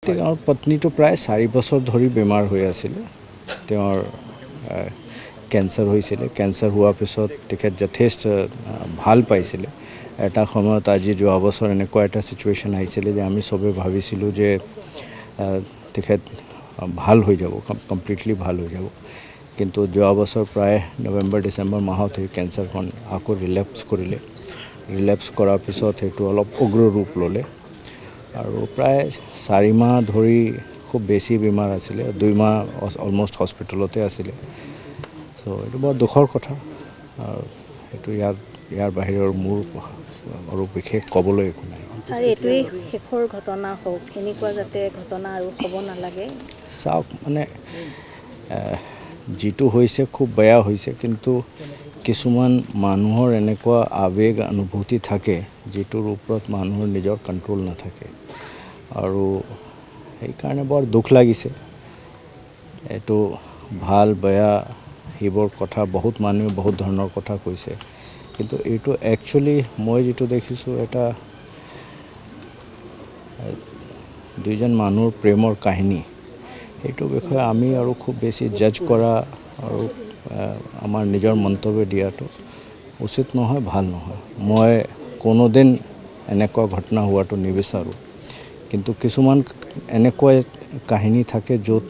তেওঁৰ পত্নীটো প্ৰায় 4 বছৰ ধৰি বেমাৰ হৈ আছিল তেওঁৰ কেঞ্চাৰ হৈছিল কেঞ্চাৰ হোৱাৰ পিছত তেখেত যথেষ্ট ভাল পাইছিল এটা সময়ত আজি যোৱা বছৰ এনেকুৱা এটা সিচুৱেশ্যন আহিছিল যে আমি সবে ভাবিছিলোঁ যে তেখেত ভাল হৈ যাব কমপ্লিটলি ভাল হৈ যাব কিন্তু যোৱা বছৰ প্ৰায় নৱেম্বৰ ডিচেম্বৰ মাহত এই কেঞ্চাৰখন আকৌ ৰিলেপ্স কৰাৰ পিছত সেইটো অলপ উগ্ৰ ৰূপ ল'লে আৰু প্ৰায় 4 মাহ ধৰি খুব বেছি বেমাৰ আছিল 2 মাহ অলমোষ্ট হস্পিটেলতে আছিল সো এইটো বৰ দুখৰ কথা আৰু এইটো ইয়াৰ বাহিৰৰ মোৰ আৰু বিশেষ ক'বলৈ একো নাই স্যাৰ এইটোৱেই শেষৰ ঘটনা হওক এনেকুৱা যাতে ঘটনা আৰু হ'ব নালাগে চাওক মানে যেটো হৈছে খুব বেয়া হৈছে কিন্তু কিছুমান মানুহৰ এনেকুৱা আবেগ অনুভূতি থাকে যেটোৰ ওপৰত মানুহৰ নিজৰ কন্ট্ৰোল নাথাকে আৰু এই কাৰণে বৰ দুখ লাগিছে এটো ভাল বেয়া হিবৰ কথা বহুত মানুহে বহুত ধৰণৰ কথা কৈছে কিন্তু এইটো একচুয়ালি মই যেটো দেখিছো এটা দুইজন মানুহৰ প্ৰেমৰ কাহিনী এইটো বিষয়ে আমি আৰু খুব বেছি জাজ কৰা আৰু আমাৰ নিজৰ মন্তব্য দিয়াটো উচিত নহয় ভাল নহয় মই কোনোদিন এনেকুৱা ঘটনা হোৱাটো নিবিচাৰো কিন্তু কিছুমান এনেকুৱা কাহিনী থাকে য'ত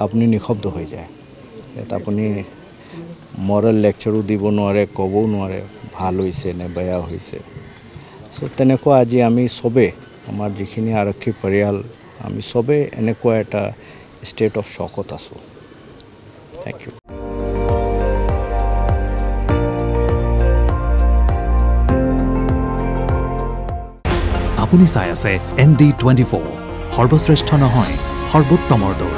আপুনি নিশব্দ হৈ যায় এটা আপুনি মৰেল লেকচাৰো দিব নোৱাৰে ক'বও নোৱাৰে ভাল হৈছে নে বেয়া হৈছে সো তেনেকুৱা আজি আমি সবে আমাৰ যিখিনি আৰক্ষী পৰিয়াল আমি সবে এনেকুৱা এটা ষ্টেট অফ শকত আছো থ্যাংক ইউ আপুনি চাই আছে ND24 সৰ্বশ্ৰেষ্ঠ নহয় সৰ্বোত্তমৰ দৌৰ